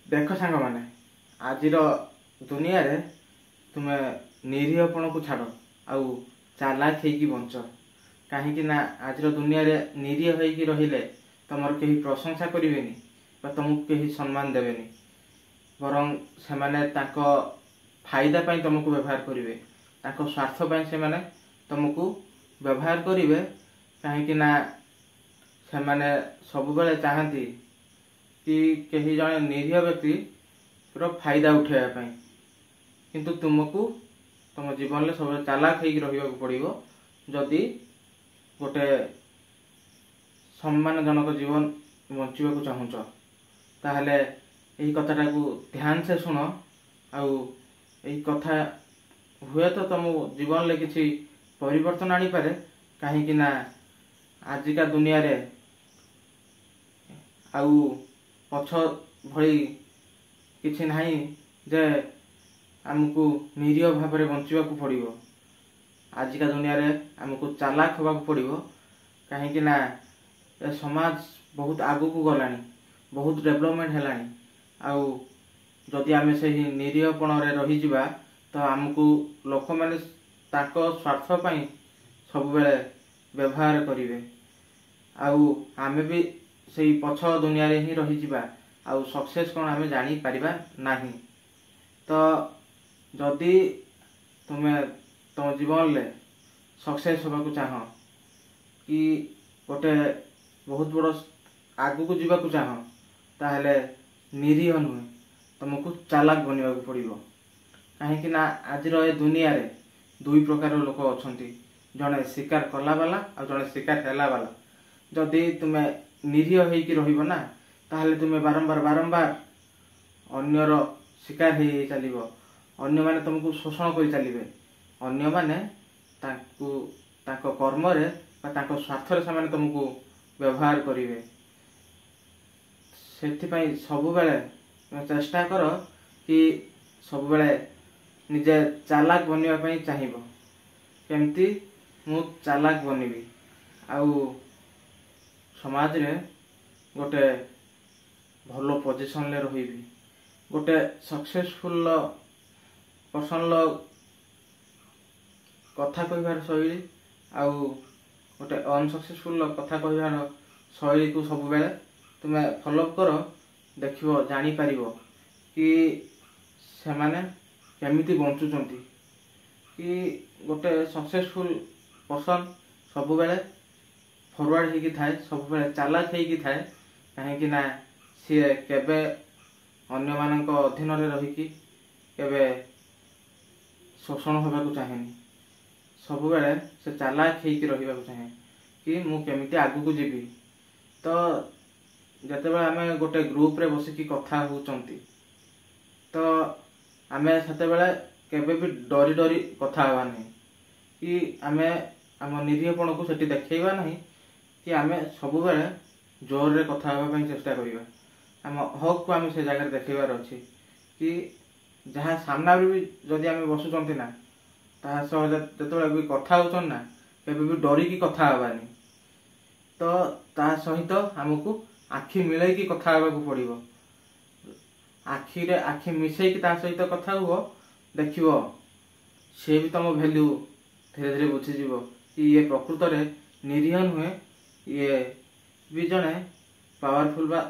देख सांग मैंने आज दुनिया रे तुमे निरीहपण को छाड़ आउ चालाक होगी बंच कहीं आज दुनिया रे निरीह होगी रहिले तुमर कहीं प्रशंसा करेनि तुमको कहीं सम्मान देवेनि बरं से माने ताको फायदा पाई तुमको व्यवहार करेंगे ताको स्वार्थ पाई से माने तुमको व्यवहार करेंगे कहीं से माने सब बेले चाहती कि कहीं जड़े निरीह व्यक्ति फायदा उठाइबा किंतु तुमको तुम जीवन में सब चालाक होगा पड़ो जदि गोटे सम्मानजनक जीवन बंचा चाहूच ताहले यही कथाटा को ध्यान से शुण आउ यही कथा हुए तो तुम जीवन में किसी परिवर्तन आनी पारे कहीं आजिका दुनिया रे आउ पछ भली किसी नहीं जे आमको निरीह भाव में बंचा पड़ो आजिका दुनिया रे आमको चालाक होगा पड़ो कहीं समाज बहुत आगू को गलानी बहुत डेवलपमेंट है आउ जदि आम से निरीहपण रही जावा तो आमको लोक मैंने स्वार्थ पाई सब बेले व्यवहार करेंगे आउ आमे भी से पछ दुनिया रे ही रही जावा आउ सक्सेस कौन आमे जानी परिबा नाही तो जदि तुम्हें तुम जीवन ले सक्सेस होगा को चाह कि गोटे बहुत बड़ आगू को जीवा को चाह ताहले निरीह नुहे तुमको चालाक बनवा पड़ो कहीं आज दुनिया रे दुई प्रकार लोक अच्छा जड़े शिकार कला वाला और जड़े शिकार हैला वाला जदि तुम्हें निरीह होइकी रहिबो ना ताहले तुम्हें बारंबार बारंबार अन्यर शिकार हो चलो अन्य माने तुमको शोषण कर चलिए अन्य माने ताको कर्म रे स्वार्थ रे से तुमको व्यवहार करेंगे से सब बेले चेष्टा कर कि सब बेले निजे चालाक बनवाई चाहिए केमती मु चालाक बनबी आउ समाज रे गोटे भलो पोजिशन ले रही गोटे सक्सेसफुल पर्सन कथा कहिबार शैली आउ गोटे अनसक्सेसफुल कथा कहिबार शैली को सब बेले तुम फॉलो कर देखियो जानी पारिबो कि से माने केमिति बंचुचंती कि गोटे सक्सेसफुल पर्सन सब बेले फॉरवर्ड होगी थाए सब बेले चालाक होगी थाए कहीं सी केबे अन्य मानक अधीन रहीकि केबे शोषण होगा चाहेनी सब बेले से चालाक होगी रहा चाहे कि मु केमिति आगू को जीवी तो जते बेले आमे गोटे ग्रुप रे बसिकी कथा होचंती तो आमे सेते बेले केबे भी डरी डरी कथा हवा नहीं कि आमे आम निरीहपण को सेठी देखैबा नहीं कि आमे सब बेले जोर रे कथा हवा पई चेष्टा करिबा आम हक को आमे से जगह देखैबार अछि कि जहाँ सामना भी जदि आमे बसुचंती ना ता सह जते भी कथा होचन ना केबे भी डरी की कथा हवानी तो ता सहित हमको आखि मिले की कथा हवा को पड़िबो आखि रे आखि मिसई की ता सहित कथा हुओ देखिबो से भी तुम वैल्यू धीरे धीरे बुझी जीवो कि ये प्रकृत रे निरीह नुहे ये भी जने पावरफुल बा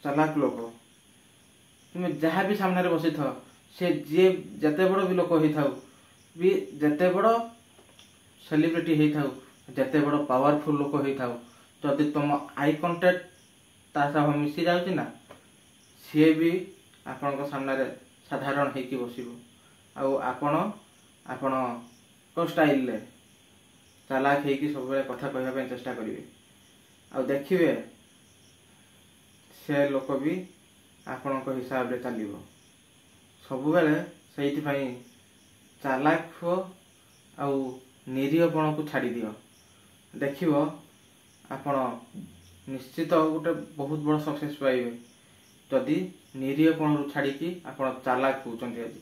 चालाक लोक तुम जहाँ भी सामने रे बसी था से जे जते बड़ भी लोक होई थाउ भी जते बड़ सेलिब्रिटी होई थाउ जते बड़ पावरफुल लोक होई थाउ जदि तुम आई कांटेक्ट ता सह मिसी जाउची ना सी भी आपण सामने रे साधारण होइकी बसिबो आउ आपण को स्टाइल ले चालाक होइकी सब बेले कथा कहबा पे चेष्टा करिवे आउ देखिवे से लोक भी आपण को हिसाब रे चलिबो सब बेले सेइति पई चालाक हो आउ निरीहपण को छाड़ी दियो देखिवो आपण निश्चित गोटे बहुत बड़ सक्सेस पाइबे जदि निरीहपण छाड़ी की आपण चालाक होचंती आज।